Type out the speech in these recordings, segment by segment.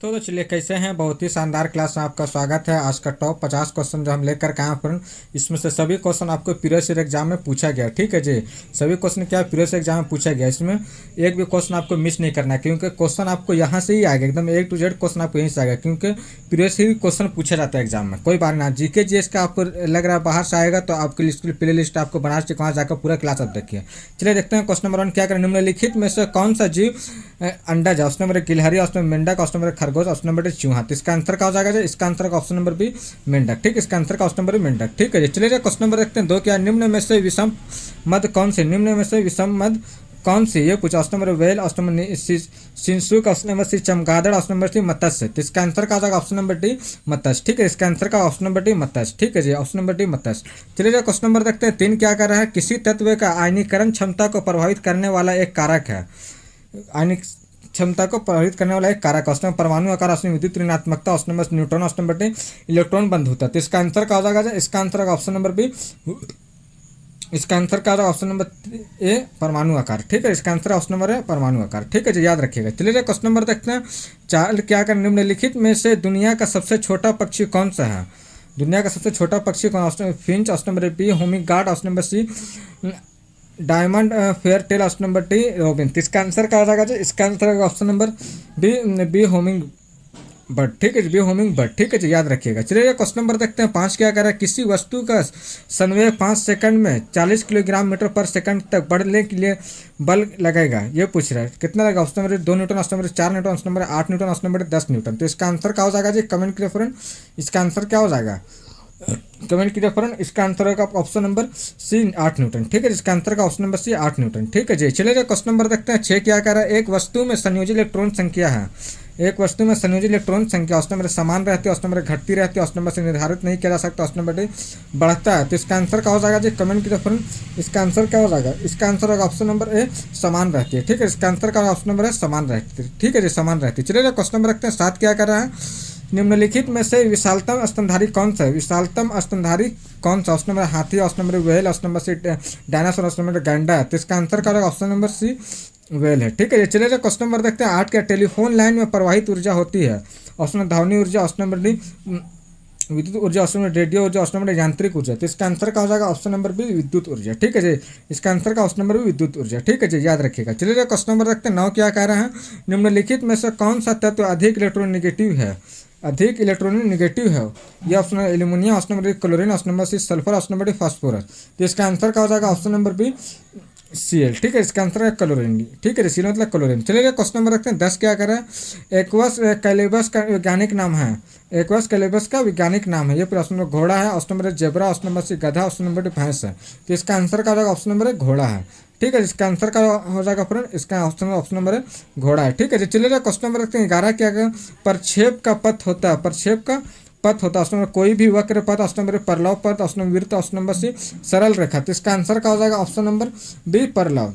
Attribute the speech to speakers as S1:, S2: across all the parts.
S1: तो चलिए कैसे हैं। बहुत ही शानदार क्लास में आपका स्वागत है। आज का टॉप 50 क्वेश्चन जो हम लेकर के आए फ्रेंड, इसमें से सभी क्वेश्चन आपको प्रीवियस ईयर एग्जाम में पूछा गया। ठीक है जी, सभी क्वेश्चन क्या प्रीवियस एग्जाम में पूछा गया। इसमें एक भी क्वेश्चन आपको मिस नहीं करना है, क्योंकि क्वेश्चन आपको यहाँ से ही आएगा, एकदम A to Z क्वेश्चन आपको यहीं से आएगा, क्योंकि प्रीवियस ही क्वेश्चन पूछा जाता है एग्जाम में। कोई बात ना, जीके जीएस का आपको लग रहा है बाहर से आएगा, तो आपके लिस्ट प्ले लिस्ट आपको बना के वहाँ जाकर पूरा क्लास आप देखिए। चलिए देखते हैं क्वेश्चन नंबर 1 क्या करें। निम्नलिखित में से कौन सा जीव अंडा है? ऑप्शन नंबर गिलहरी, ऑप्शन नंबर मेंढक, ऑप्शन नंबर खरगोश, ऑप्शन नंबर चूहा। तो इसका आंसर क्या हो जाएगा? इसका आंसर का ऑप्शन नंबर बी मेंढक। ठीक, इसका आंसर का ऑप्शन नंबर बी मेंढक। ठीक है जी, चलिए क्वेश्चन नंबर देखते हैं 2 क्या निम्न में से विषम मद कौन से? निम्न में से विषम मद कौन सी? ये पूछा। Option number whale, option number शिशुक, ऑप्शन नंबर सी चमगादड़, ऑप्शन नंबर सी मत्स्य। तो इसका आंसर का हो जाएगा ऑप्शन नंबर डी मत्स्य। ठीक है, इसका आंसर का ऑप्शन नंबर डी मत्स्य। ठीक है जी, ऑप्शन नंबर डी मत्स्य। चलिए क्वेश्चन नंबर देखते हैं 3 क्या कर रहा है। किसी तत्व का आयनीकरण क्षमता को प्रभावित करने वाला एक कारक है। आयनिक क्षमता को प्रभावित करने वाला एक कारक। ऑप्शन परमाणु आकार, ऑप्शन विद्युत ऋणात्मकता, option number neutron, option number D electron बंधुता। तो इसका आंसर क्या हो जाएगा? इसका आंसर का ऑप्शन नंबर बी, इसका आंसर क्या होगा? ऑप्शन नंबर ए परमाणु आकार। ठीक है, इसका आंसर ऑप्शन नंबर है परमाणु आकार। ठीक है जी, याद रखिएगा। चलिए क्वेश्चन नंबर देखते हैं 4 क्या कर। निम्नलिखित में से दुनिया का सबसे छोटा पक्षी कौन सा है? दुनिया का सबसे छोटा पक्षी कौन? Option finch, option number B homing guard, option number C diamond fair tail, option number D robin. तो इसका आंसर क्या हो जाएगा? इसका answer option number B homing bird. ठीक है जी, बी होमिंग बर्ड। ठीक है जी, याद रखिएगा। चलिए क्वेश्चन नंबर देखते हैं 5 क्या कर रहा है। किसी वस्तु का संवेग 5 सेकंड में 40 किलोग्राम मीटर पर सेकंड तक बढ़ने के लिए बल लगेगा। ये पूछ रहा है कितना लगेगा? Option number 2 Newton, option number 4 Newton, option number 8 Newton, option number 10 Newton. तो इसका आंसर क्या हो जाएगा जी? कमेंट कीजिए फ्रेंड, इसका आंसर क्या हो जाएगा? कमेंट कीजिए फ्रेंड, इसका आंसर होगा ऑप्शन नंबर सी 8 न्यूटन। ठीक है, इसका आंसर का ऑप्शन नंबर सी 8 न्यूटन। ठीक है जी, चलिए क्वेश्चन नंबर देखते हैं 6 क्या कर रहा है। एक वस्तु में संयोजी इलेक्ट्रॉन संख्या है। एक वस्तु में संयोजी इलेक्ट्रॉन संख्या ऑप्शन नंबर समान रहती है, ऑप्शन नंबर घटती रहती है, ऑप्शन नंबर से निर्धारित नहीं किया जा सकता, ऑप्शन नंबर डी बढ़ता है। तो इसका आंसर क्या हो जाएगा जी? कमेंट कीजिए फ्रेंड, इसका आंसर क्या हो जाएगा? इसका आंसर होगा ऑप्शन नंबर ए समान रहती है। ठीक है, इसका आंसर का ऑप्शन नंबर है समान रहती है। ठीक है जी, समान रहती है। चलिए क्वेश्चन नंबर रखते हैं 7 क्या कर रहा है। निम्नलिखित में से विशालतम स्तनधारी कौन सा है? विशालतम स्तनधारी कौन सा? ऑप्शन नंबर हाथी, option number whale, option number C dinosaur, option number गैंडा है। तो इसका आंसर क्या होगा? ऑप्शन नंबर सी वेल है। ठीक है, चलिए क्वेश्चन नंबर देखते हैं 8 क्या। टेलीफोन लाइन में प्रवाहित ऊर्जा होती है। ऑप्शन नंबर ध्वनि ऊर्जा, ऑप्शन नंबर डी विद्युत ऊर्जा, ऑप्शन नंबर रेडियो ऊर्जा, ऑप्शन नंबर यांत्रिक ऊर्जा। तो इसका आंसर क्या हो जाएगा? ऑप्शन नंबर बी विद्युत ऊर्जा। ठीक है जी, इसका आंसर का ऑप्शन नंबर बी विद्युत ऊर्जा। ठीक है जी, याद रखिएगा। चलिए क्वेश्चन नंबर देखते हैं 9 क्या कह रहे हैं। निम्नलिखित में से कौन सा तत्व अधिक इलेक्ट्रोनेगेटिव है? अधिक इलेक्ट्रॉनिक नेगेटिव है। ये option number aluminium, option number chlorine, option number C sulphur, option number D phosphorus. तो इसका आंसर क्या हो जाएगा? Option number B Cl। ठीक है, इसका आंसर है क्लोरीन। ठीक है, Cl मतलब क्लोरीन। चलिए क्वेश्चन नंबर रखते हैं 10 क्या कर रहा है। एक्वस कैलेबस का वैज्ञानिक नाम है। एक्वस कैलेबस का वैज्ञानिक नाम है। ये पूरा ऑप्शन नंबर घोड़ा है, option number zebra, option number C गधा, ऑप्शन नंबर डी भैंस है। तो इसका आंसर का हो जाएगा? ऑप्शन नंबर घोड़ा है। ठीक है, इसका आंसर का हो जाएगा फ्रेंड, इसका ऑप्शन नंबर है घोड़ा है। ठीक है, चलिए क्वेश्चन नंबर रखते हैं 11 क्या कर। प्रक्षेप का पथ होता है। प्रक्षेप का पथ होता है ऑप्शन नंबर कोई भी वक्र पथ, ऑप्शन नंबर परलव पथ, ऑप्शन नंबर वृत्त, ऑप्शन नंबर सी सरल रेखा। तो इसका आंसर क्या हो जाएगा? ऑप्शन नंबर बी परलव।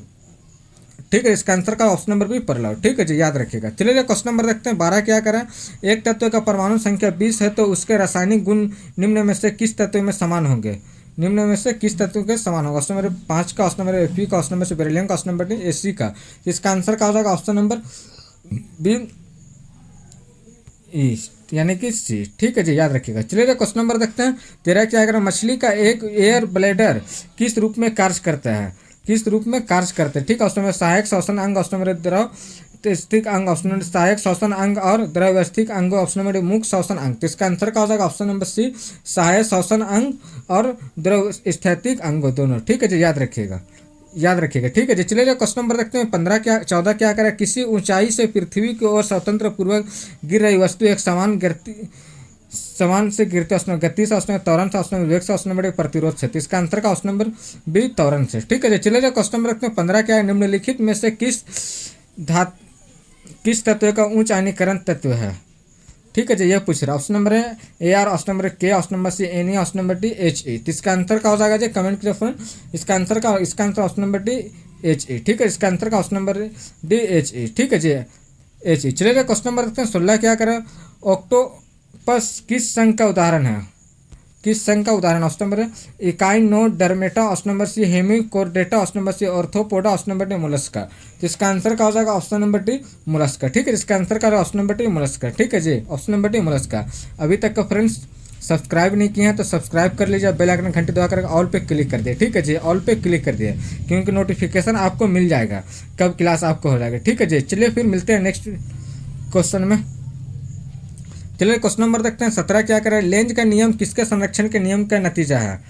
S1: ठीक है, इसका आंसर का ऑप्शन नंबर बी परलव। ठीक है जी, याद रखिएगा। चलिए क्वेश्चन नंबर देखते हैं 12 क्या करें। एक तत्व का परमाणु संख्या 20 है, तो उसके रासायनिक गुण निम्न में से किस तत्व में समान होंगे? निम्न में से किस तत्व के समान होगा? ऑप्शन नंबर 5 का, ऑप्शन नंबर Fe का, ऑप्शन नंबर से बेरिलियम का, ऑप्शन नंबर डी Ac का। तो इसका आंसर क्या हो जाएगा? ऑप्शन नंबर बी ईस्ट यानी कि सी। ठीक है जी, याद रखिएगा। चलिए क्वेश्चन नंबर देखते हैं 13 क्या है। मछली का एक एयर ब्लैडर किस रूप में कार्य करता है? किस रूप में कार्य करते हैं? ठीक है, ऑप्शन नंबर सहायक श्वसन अंग, ऑप्शन नंबर द्रव स्थिक अंग, ऑप्शन नंबर सहायक श्वसन अंग और द्रव स्थिक अंग, ऑप्शन नंबर मुख्य श्वसन अंग। तो इसका आंसर क्या हो जाएगा? ऑप्शन नंबर सी सहायक श्वसन अंग और द्रव स्थितिक अंग दोनों। ठीक है जी, याद रखिएगा, याद रखिएगा। ठीक है जी, चलिए क्वेश्चन नंबर देखते हैं 14 क्या करें। किसी ऊंचाई से पृथ्वी की ओर स्वतंत्र पूर्वक गिर रही वस्तु एक समान से गिरते ऑप्शन गति से, ऑप्शन त्वरण से, ऑप्शन वेग से, ऑप्शन नंबर प्रतिरोध से। तो इसका आंसर का ऑप्शन नंबर बी त्वरण से। ठीक है जी, चलिए क्वेश्चन नंबर रखते हैं 15 क्या है। निम्नलिखित में से किस तत्व का उच्च आयनीकरण तत्व है? ठीक है जी, ये पूछ रहा है। ऑप्शन नंबर है Ar, option number K, option number C Na, option number D He। तो इसका आंसर क्या हो जाएगा जी? कमेंट कीजिए फ्रेंड, इसका answer option number D He। ठीक है, इसका आंसर का ऑप्शन नंबर डी He। ठीक है जी, He। चलिए क्वेश्चन नंबर रखते हैं 16 क्या करें। ऑक्टोपस किस संघ का उदाहरण है? किस संघ का उदाहरण? Option number A echinodermata, option number C hemichordata, option number C arthropoda, option number D mollusca. तो इसका आंसर क्या हो जाएगा? Option number D mollusca. ठीक है, इसका आंसर क्या होगा? Option number D mollusca. ठीक है जी, ऑप्शन नंबर डी मोलस्का। अभी तक का फ्रेंड्स सब्सक्राइब नहीं किए हैं तो सब्सक्राइब कर लीजिए, बेल आइकन घंटी दबा कर ऑल पे क्लिक कर दिए। ठीक है जी, ऑल पे क्लिक कर दिए, क्योंकि नोटिफिकेशन आपको मिल जाएगा कब क्लास आपको हो जाएगा। ठीक है जी, चलिए फिर मिलते हैं नेक्स्ट क्वेश्चन में। चलिए क्वेश्चन नंबर देखते हैं 17 क्या करें? लेंज का नियम किसके संरक्षण के नियम का नतीजा है?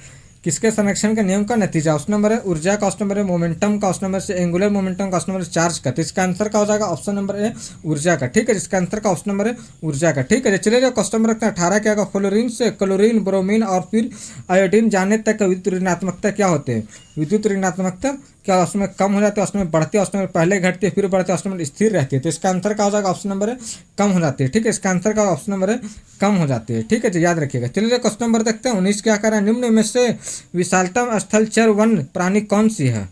S1: किसके संरक्षण के नियम का नतीजा? ऑप्शन नंबर है ऊर्जा का, ऑप्शन नंबर है मोमेंटम का, ऑप्शन नंबर से एंगुलर मोमेंटम का, ऑप्शन नंबर चार्ज का। तो इसका आंसर क्या हो जाएगा? ऑप्शन नंबर ए ऊर्जा का। ठीक है, इसका आंसर का ऑप्शन नंबर है ऊर्जा का। ठीक है, चलिए क्वेश्चन नंबर रखते हैं 18 क्या होगा? फ्लोरीन से क्लोरीन, ब्रोमीन और फिर आयोडीन जाने तक विद्युत ऋणात्मकता क्या होते हैं? विद्युत ऋणात्मकता क्या उसमें कम हो जाती है, उसमें बढ़ती है, उसमें पहले घटती है फिर बढ़ती है, उसमें स्थिर रहती है। तो इसका आंसर क्या हो जाएगा? ऑप्शन नंबर है कम हो जाती है। ठीक है, इसका आंसर का ऑप्शन नंबर है कम हो जाती है। ठीक है जी, याद रखिएगा। चलिए क्वेश्चन नंबर देखते हैं 19 क्या कर रहा है? निम्न में से विशालतम स्थलचर वन प्राणी कौन सी है?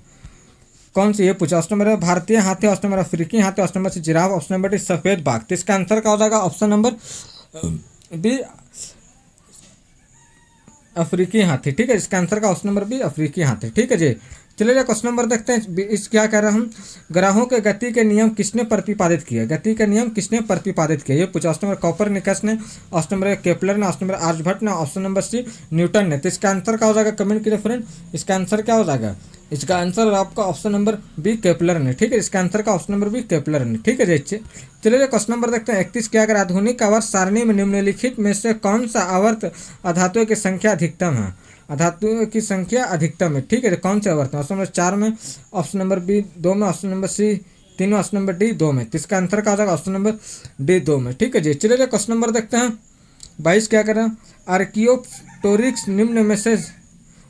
S1: कौन सी? ये पूछा। ऑप्शन नंबर है भारतीय हाथी, ऑप्शन नंबर अफ्रीकी हाथी, option number C giraffe, option number D सफेद बाघ। तो इसका आंसर क्या हो जाएगा? ऑप्शन नंबर बी अफ्रीकी हाथी। ठीक है, इसका आंसर का ऑप्शन नंबर बी अफ्रीकी हाथी। ठीक है जी, चलिए क्वेश्चन नंबर देखते हैं। इस क्या कह रहे हैं हम? ग्रहों के गति के नियम किसने प्रतिपादित किए? गति के नियम किसने प्रतिपादित किए? ये पूछा। ऑप्शन नंबर कॉपरनिकस ने, ऑप्शन नंबर केपलर ने, ऑप्शन नंबर आर्यभट्ट ने, ऑप्शन नंबर सी न्यूटन ने। तो इसका आंसर क्या हो जाएगा? कमेंट कीजिए फ्रेंड, इसका आंसर क्या हो जाएगा? इसका आंसर आपका ऑप्शन नंबर बी केपलर ने। ठीक है, इसका आंसर का ऑप्शन नंबर बी केपलर ने। ठीक है जी, चलिए क्वेश्चन नंबर देखते हैं 31 क्या कर? आधुनिक आवर्त सारणी में निम्नलिखित में से कौन सा आवर्त अधातुओं की संख्या अधिकतम है? अधातुओं की संख्या अधिकतम है। ठीक है, कौन से आवर्त में? ऑप्शन नंबर 4 में, ऑप्शन नंबर बी 2 में, ऑप्शन नंबर सी 3 में, ऑप्शन नंबर डी 2 में। तो इसका आंसर क्या हो जाएगा? ऑप्शन नंबर डी 2 में। ठीक है जी, चलिए क्वेश्चन नंबर देखते हैं 22 क्या करें? आर्कियोप्टेरिक्स निम्न में से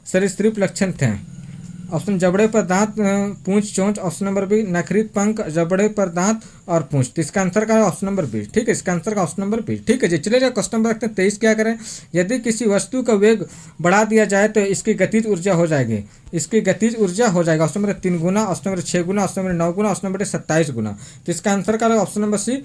S1: सरीसृप लक्षण थे। ऑप्शन जबड़े पर दांत, पूंछ, चोंच, ऑप्शन नंबर बी नखरीत पंख, जबड़े पर दांत और पूंछ। तो इसका आंसर का ऑप्शन नंबर बी। ठीक है, इसका आंसर का ऑप्शन नंबर बी। ठीक है जी, चलिए क्वेश्चन नंबर रखते हैं 23 क्या करें? यदि किसी वस्तु का वेग बढ़ा दिया जाए तो इसकी गतिज ऊर्जा हो जाएगी। इसकी गतिज ऊर्जा हो जाएगा ऑप्शन नंबर 3 गुना, ऑप्शन नंबर 6 गुना, ऑप्शन नंबर 9 गुना, ऑप्शन नंबर 27 गुना। तो इसका आंसर का ऑप्शन नंबर सी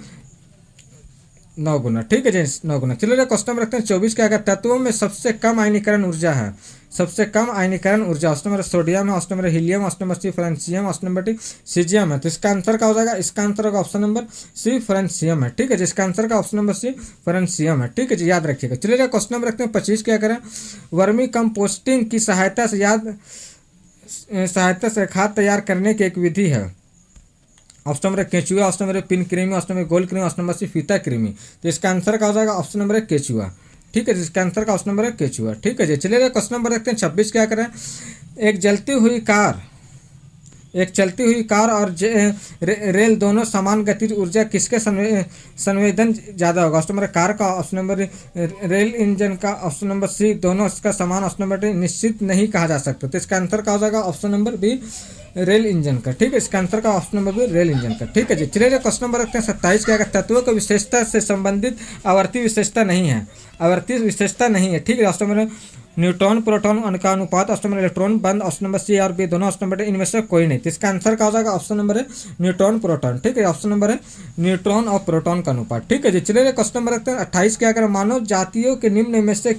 S1: 9 गुना। ठीक है जी, 9 गुना। चलिए क्वेश्चन नंबर रखते हैं 24 क्या है? तत्वों में सबसे कम आयनीकरण ऊर्जा है। सबसे कम आयनीकरण ऊर्जा ऑप्शन नंबर सोडियम है, option number helium, option number C francium, option number D caesium है। तो इसका आंसर क्या हो जाएगा? इसका आंसर होगा ऑप्शन नंबर सी फ्रांसियम है। ठीक है, जिसका आंसर का ऑप्शन नंबर सी फ्रांसियम है। ठीक है जी, याद रखिएगा। चलिए क्वेश्चन नंबर रखते हैं 25 क्या करें? वर्मी कंपोस्टिंग की सहायता से खाद तैयार करने की एक विधि है। ऑप्शन नंबर केचुआ, ऑप्शन नंबर पिन कृमि, ऑप्शन नंबर गोल कृमि, ऑप्शन नंबर सी फीता कृमि। तो इसका आंसर क्या हो जाएगा? ऑप्शन नंबर केचुआ। ठीक है, जिसका आंसर का ऑप्शन नंबर है केचुआ। ठीक है जी, चलिए क्वेश्चन नंबर देखते हैं 26 क्या करें? एक चलती हुई कार और रेल दोनों समान गतिज ऊर्जा किसके संवेदन ज़्यादा होगा? ऑप्शन नंबर कार का, ऑप्शन नंबर रेल इंजन का, ऑप्शन नंबर सी दोनों इसका समान, ऑप्शन नंबर डी निश्चित नहीं कहा जा सकता। तो इसका आंसर क्या हो जाएगा? Option number B rail engine का। ठीक है, इसका आंसर का option number B rail engine का। ठीक है जी, चलिए क्वेश्चन नंबर रखते हैं 27 क्या? तत्वों की विशेषता से संबंधित आवर्ती विशेषता नहीं है। आवर्ती विशेषता नहीं है। ठीक है, ऑप्शन नंबर न्यूट्रॉन प्रोटॉन का अनुपात, ऑप्शन नंबर इलेक्ट्रॉन बंद, ऑप्शन नंबर सी और बी दोनों, ऑप्शन नंबर इनमें से कोई नहीं। तो इसका आंसर क्या हो जाएगा? ऑप्शन नंबर है न्यूट्रॉन प्रोटॉन। ठीक है, ऑप्शन नंबर है न्यूट्रॉन और प्रोटॉन का अनुपात। ठीक है जी, चलिए क्वेश्चन नंबर रखते हैं 28 क्या करें? मानव जातियों के निम्न में से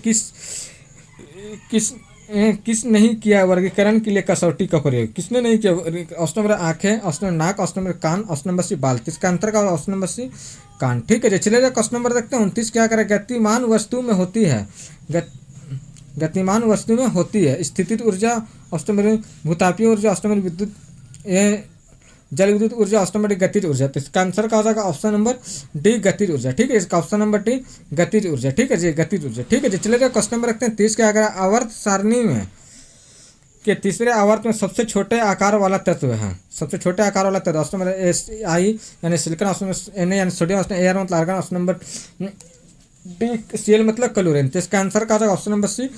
S1: किस नहीं किया वर्गीकरण के लिए कसौटी का प्रयोग? किसने नहीं किया? ऑप्शन नंबर आंखें, ऑप्शन नंबर नाक, ऑप्शन नंबर कान, ऑप्शन नंबर सी बाल। तो इसका आंसर का ऑप्शन नंबर सी कान। ठीक है जी, चलिए क्वेश्चन नंबर देखते हैं 29 क्या करें? गतिमान वस्तु में होती है गतिमान वस्तु में होती है स्थितिज ऊर्जा, ऑप्शन नंबर भूतापीय ऊर्जा, ऑप्शन नंबर विद्युत जल विद्युत ऊर्जा, ऑप्शन नंबर डी गतिज ऊर्जा। तो इसका आंसर क्या हो जाएगा? ऑप्शन नंबर डी गतिज ऊर्जा। ठीक है, इसका ऑप्शन नंबर डी गतिज ऊर्जा। ठीक है जी, गतिज ऊर्जा। ठीक है जी, चलिए क्वेश्चन नंबर रखते हैं 30 क्या करें? आवर्त सारणी में के तीसरे आवर्त में सबसे छोटे आकार वाला तत्व है। सबसे छोटे आकार वाला तत्व ऑप्शन नंबर आई यानी सिलिकॉन, ऑप्शन नंबर Na यानी सोडियम, ऑप्शन एयर मतलब argon, option number D Cl मतलब क्लोरीन। तो इसका आंसर क्या होगा? Option number C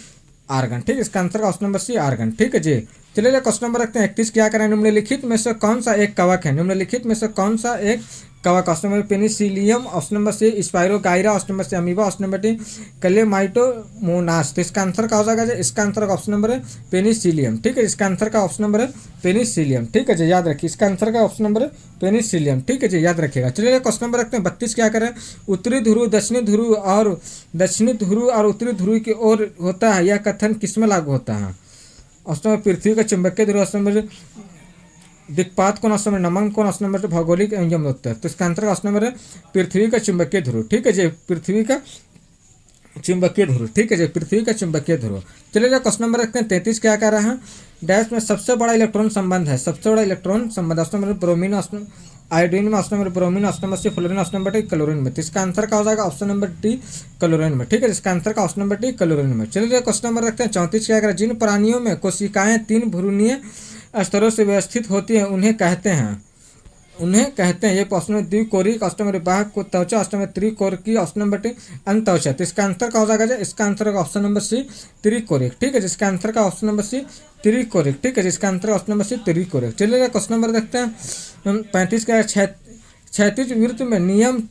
S1: argon. ठीक है, इसका आंसर का ऑप्शन नंबर सी आर्गन। ठीक है जी, चलिए क्वेश्चन नंबर रखते हैं 31 क्या करें? निम्नलिखित में से कौन सा एक कवक है? निम्नलिखित में से कौन सा एक कवक, option number penicillium, option number C spirogyra, option number C amoeba, option number D chlamydomonas. तो इसका आंसर क्या हो जाएगा जी, इसका आंसर का ऑप्शन नंबर है पेनिसिलियम। ठीक है, इसका आंसर का ऑप्शन नंबर है पेनिसिलियम। ठीक है जी, याद रखिए, इसका आंसर का ऑप्शन नंबर है पेनिसिलियम। ठीक है जी, याद रखिएगा। चलिए क्वेश्चन नंबर रखते हैं 32। क्या करें, उत्तरी ध्रुव दक्षिणी ध्रुव और उत्तरी ध्रुव की ओर होता है, यह कथन किसमें लागू होता है। ऑप्शन नंबर पृथ्वी का चुंबकीय ध्रुव, ऑप्शन नंबर दिक्पात कोण, ऑप्शन नंबर नमन कोण, ऑप्शन नंबर भौगोलिक एवं उत्तर। तो इसका आंसर का ऑप्शन नंबर है पृथ्वी का चुंबकीय ध्रुव। ठीक है जी, पृथ्वी का चुंबकीय ध्रुव। ठीक है जी, पृथ्वी का चुंबकीय ध्रुव। चलिए क्वेश्चन नंबर रखते हैं 33। क्या कह रहा है, डैश में सबसे बड़ा इलेक्ट्रॉन संबंध है, सबसे बड़ा इलेक्ट्रॉन संबंध। ऑप्शन नंबर ब्रोमीन, आयोडीन में, option number bromine, option number C fluorine, option number D chlorine में। तो इसका आंसर क्या हो जाएगा, ऑप्शन नंबर डी क्लोरीन में। ठीक है, इसका आंसर का ऑप्शन नंबर डी क्लोरीन में। चलिए क्वेश्चन नंबर रखते हैं 34। क्या करें, जिन प्राणियों में कोशिकाएं 3 भ्रूणीय स्तरों से व्यवस्थित होती हैं उन्हें कहते हैं ये प्रश्न में द्विकोरिक, ऑप्शन नंबर बाह्य को त्वचा, ऑप्शन नंबर त्रिकोरिकी, ऑप्शन नंबर टी अंतत्वचा। तो इसका आंसर क्या हो जाएगा, इसका आंसर का ऑप्शन नंबर सी त्रिकोरिक। ठीक है, जिसका आंसर का ऑप्शन नंबर सी त्रिकोरिक। ठीक है, जिसका आंसर ऑप्शन नंबर सी त्रिकोरिक। चलिए क्वेश्चन नंबर देखते हैं 35 का, क्षैतिज वृत्त में नियम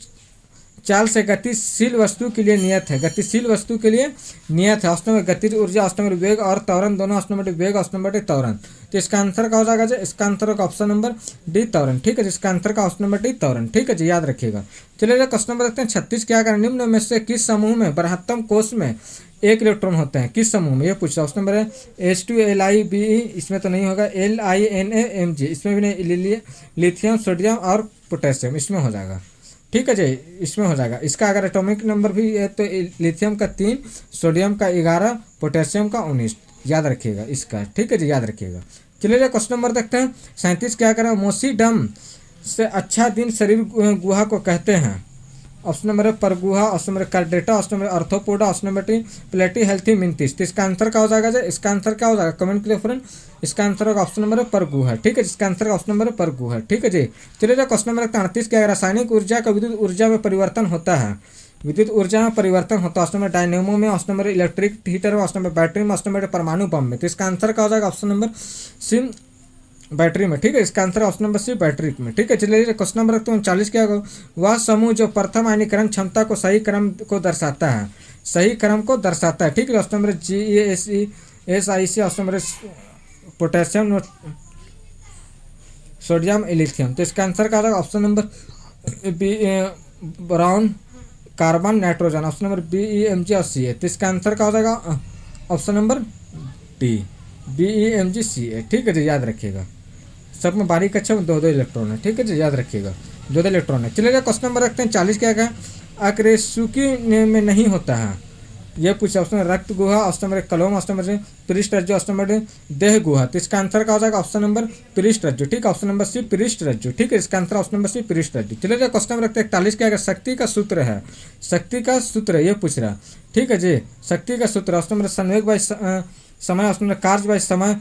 S1: चाल से गतिशील वस्तु के लिए नियत है, गतिशील वस्तु के लिए नियत है। ऑप्शन नंबर गतिज ऊर्जा, ऑप्शन नंबर वेग और त्वरण दोनों, ऑप्शन नंबर वेग, ऑप्शन नंबर त्वरण। तो इसका आंसर क्या हो जाएगा जी, इसका आंसर का ऑप्शन नंबर डी त्वरण। ठीक है, जिसका आंसर का ऑप्शन नंबर डी त्वरण। ठीक है जी, याद रखिएगा। चलिए क्वेश्चन नंबर देखते हैं 36। क्या करें, निम्न में से किस समूह में बृहत्तम कोष में 1 इलेक्ट्रॉन होते हैं, किस समूह में, ये पूछा। ऑप्शन नंबर है H2Li, इसमें तो नहीं होगा, LiNaMg, इसमें भी नहीं, लिथियम, सोडियम और पोटेशियम, इसमें हो जाएगा। ठीक है जी, इसमें हो जाएगा। इसका अगर एटॉमिक नंबर भी है तो लिथियम का 3, सोडियम का 11, पोटेशियम का 19, याद रखिएगा इसका। ठीक है जी, याद रखिएगा। चलिए क्वेश्चन नंबर देखते हैं 37। क्या करें, मोसीडम से अच्छा दिन शरीर गुहा को कहते हैं। ऑप्शन नंबर है परगुहा, option number chordata, option number arthropoda, option number T platyhelminthes. तो इसका आंसर क्या हो जाएगा जी, इसका आंसर क्या हो जाएगा, कमेंट करिए फ्रेंड। इसका आंसर होगा ऑप्शन नंबर है परगुहा। ठीक है, इसका आंसर का ऑप्शन नंबर है परगुहा। ठीक है जी, चलिए क्वेश्चन नंबर 38। क्या रासायनिक ऊर्जा का विद्युत ऊर्जा में परिवर्तन होता है, विद्युत ऊर्जा में परिवर्तन होता है। ऑप्शन नंबर डायनेमो में, ऑप्शन नंबर इलेक्ट्रिक हीटर में, ऑप्शन नंबर बैटरी में, ऑप्शन नंबर परमाणु बम में। तो इसका आंसर क्या हो जाएगा, ऑप्शन नंबर सी बैटरी में। ठीक है, इसका answer option number C battery में। ठीक है, चलिए क्वेश्चन नंबर रखते हैं 39। क्या होगा, वह समूह जो प्रथम आयनीकरण क्षमता को सही क्रम को दर्शाता है, सही क्रम को दर्शाता है। ठीक है, option number GaSiC, option number potassium, sodium, lithium. तो इसका आंसर क्या होगा, option number B boron, carbon, nitrogen, option number BeMg और Ca। तो इसका आंसर क्या हो जाएगा, option number D BeMg Ca। ठीक है जी, याद रखिएगा। सब में बारीक कक्षा में 2-2 इलेक्ट्रॉन है। ठीक है जी, याद रखिएगा, 2-2 इलेक्ट्रॉन है। चलिए क्वेश्चन नंबर रखते हैं 40। क्या है, अक्रेसुकी में नहीं होता है, ये पूछा। ऑप्शन रक्त गुहा, ऑप्शन नंबर कलोम, ऑप्शन नंबर पृष्ठ रज्जु, ऑप्शन नंबर देह गुहा। तो इसका आंसर क्या हो जाएगा, ऑप्शन नंबर पृष्ठ रज्जु। ठीक है, ऑप्शन नंबर सी पृष्ठ रज्जु। ठीक है, इसका आंसर ऑप्शन नंबर सी पृष्ठ रज्जु। चलिए क्वेश्चन नंबर रखते हैं 41। क्या है, शक्ति का सूत्र है, शक्ति का सूत्र ये पूछ रहा। ठीक है जी, शक्ति का सूत्र, ऑप्शन नंबर संवेग बाई समय, ऑप्शन नंबर कार्य बाई समय,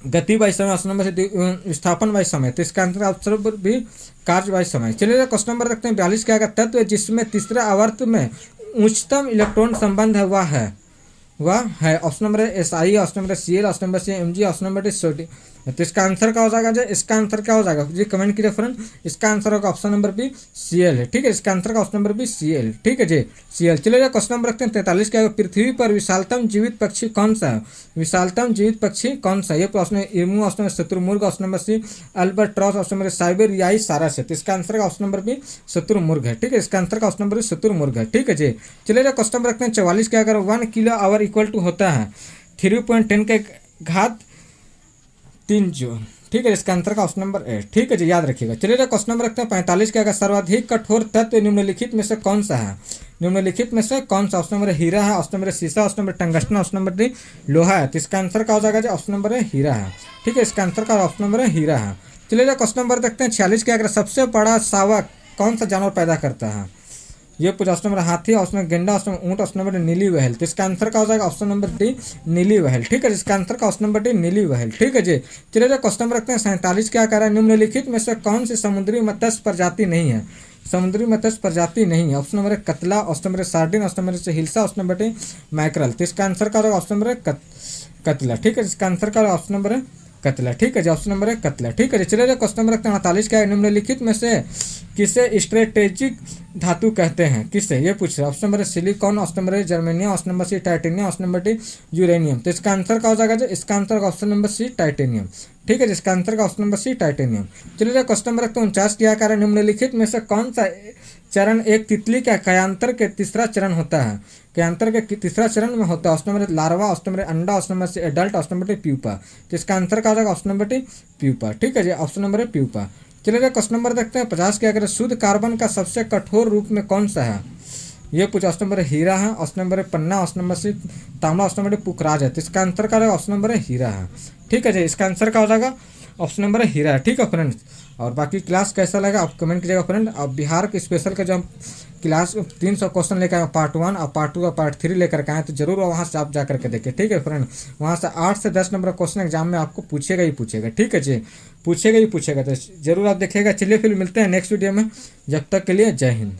S1: गति बाई समय, ऑप्शन नंबर विस्थापन बाई समय। तो इसका आंसर ऑप्शन भी कार्य बाई समय। चलिए क्वेश्चन नंबर रखते हैं 42। क्या है, तत्व जिसमें तीसरे आवर्त में उच्चतम इलेक्ट्रॉन संबंध है वह है option number SI, option number Cl, option number Mg, option number sodium. तो इसका आंसर क्या हो जाएगा जी, इसका आंसर क्या हो जाएगा जी, कमेंट कीजिए फ्रेंड। इसका आंसर होगा ऑप्शन नंबर बी Cl है। ठीक है, इसका आंसर का ऑप्शन नंबर बी Cl। ठीक है जी, Cl। चलिए क्वेश्चन नंबर रखते हैं 43। क्या, पृथ्वी पर विशालतम जीवित पक्षी कौन सा है, विशालतम जीवित पक्षी कौन सा है, ये प्रश्न है। इमू, ऑप्शन नंबर शत्रुमुर्ग, option number C albatross, option number साइबेरियाई सारस है। तो इसका आंसर का ऑप्शन नंबर बी शत्रुमुर्ग है। ठीक है, इसका आंसर का ऑप्शन नंबर शत्रुमुर्ग है। ठीक है जी, चलिए क्वेश्चन नंबर रखते हैं 44। क्या, अगर 1 किलो आवर इक्वल टू होता है 3.10 के घात 3 जूल। ठीक है, इसका आंसर का ऑप्शन नंबर 8। ठीक है जी, याद रखिएगा। चलिए क्वेश्चन नंबर रखते हैं 45। क्या, सर्वाधिक कठोर तत्व निम्नलिखित में से कौन सा है, निम्नलिखित में से कौन सा। ऑप्शन नंबर हीरा है, ऑप्शन नंबर शीशा, option number tungsten, option number D लोहा है। तो इसका आंसर क्या हो जाएगा जी, ऑप्शन नंबर है हीरा है। ठीक है, इसका आंसर का ऑप्शन नंबर है हीरा है। चलिए क्वेश्चन नंबर देखते हैं 46। क्या, सबसे बड़ा शावक कौन सा जानवर पैदा करता है, ये पूछा। ऑप्शन नंबर हाथी, ऑप्शन नंबर गेंडा, ऑप्शन नंबर ऊंट, ऑप्शन नंबर नीली वहल। तो इसका आंसर क्या हो जाएगा, ऑप्शन नंबर डी नीली वहल। ठीक है, इसका आंसर का ऑप्शन नंबर डी नीली वहल। ठीक है जी, चलिए क्वेश्चन नंबर रखते हैं 47। क्या कह रहा है, निम्नलिखित में से कौन सी समुद्री मत्स्य प्रजाति नहीं है, समुद्री मत्स्य प्रजाति नहीं है। ऑप्शन नंबर कतला, option number sardine, option number hilsa, option number mackerel. तो इसका आंसर का ऑप्शन नंबर कतला। ठीक है, इसका आंसर का ऑप्शन नंबर है कतला। ठीक है जी, ऑप्शन नंबर है कतला। ठीक है जी, चलिए क्वेश्चन नंबर रखते हैं 48 क्या है, निम्नलिखित में से किसे स्ट्रेटेजिक धातु कहते हैं, किसे, ये पूछ रहे हैं। ऑप्शन नंबर है सिलिकॉन, ऑप्शन नंबर है germanium, option number C titanium, option number D uranium. तो इसका आंसर क्या हो जाएगा जी, इसका answer option number C titanium. ठीक है, जिसका आंसर का ऑप्शन नंबर सी टाइटेनियम। चलिए क्वेश्चन नंबर रखते हैं 49 क्या कार्य, निम्नलिखित में से कौन सा चरण एक तितली का कयांतर के तीसरा चरण होता है, कयांतर के तीसरा चरण में होता है। Option number larva, option number अंडा, option number C adult, option number D pupa. तो इसका आंसर क्या हो जाएगा, ऑप्शन नंबर डी प्यूपा। ठीक है जी, ऑप्शन नंबर है प्यूपा। चलिए क्वेश्चन नंबर देखते हैं 50 क्या करें, शुद्ध कार्बन का सबसे कठोर रूप में कौन सा है, ये पूछा। ऑप्शन नंबर है हीरा है, ऑप्शन नंबर है पन्ना, ऑप्शन नंबर सी तांबा, ऑप्शन नंबर डी पुखराज है। तो इसका आंसर क्या रहेगा, ऑप्शन नंबर है हीरा है। ठीक है जी, इसका आंसर क्या हो जाएगा, ऑप्शन नंबर है हीरा है। ठीक है फ्रेंड्स, और बाकी क्लास कैसा लगा आप कमेंट कीजिएगा फ्रेंड। अब बिहार के स्पेशल का जो हम क्लास 300 क्वेश्चन लेकर आए, पार्ट 1 और पार्ट 2 और पार्ट 3 लेकर के आए, तो जरूर वहाँ से आप जा करके देखिए। ठीक है फ्रेंड, वहाँ से 8 से 10 नंबर क्वेश्चन एग्जाम में आपको पूछेगा ही पूछेगा। ठीक है जी, पूछेगा ही पूछेगा, तो जरूर आप देखिएगा। चलिए फिर मिलते हैं नेक्स्ट वीडियो में, जब तक के लिए जय हिंद।